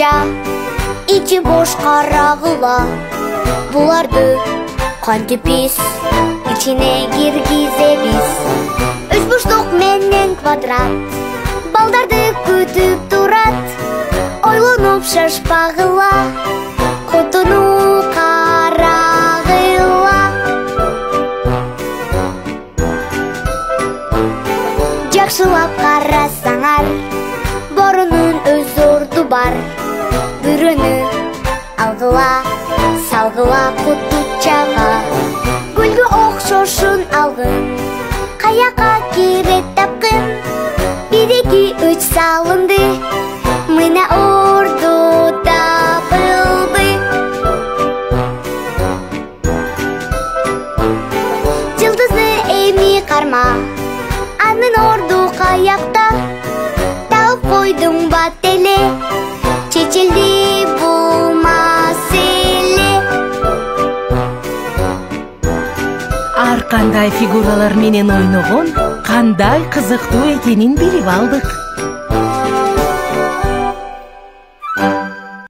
орточа, ичи бош карагыла. Буларды кантип биз ичине киргизебиз. Үч бурчтук менен квадрат балдарды күтүп турат. Ойлонуп шашпагыла, хотуну карагыла. Жакшылап карасаңар, борунун өз орду бар. Бүрөнү алгыла, салгыла кутучага. Гүлгө окшошун алгын, каяка кирет тапкын. 1-2-3 салынды, мына орду табылды. Жылдызды эми карма, анын орду каякта. Тагып койдуң бат эле, чечилди бул маселе. Ар кандай фигуралар менен ойногон кандай кызыктуу экенин билип алдык.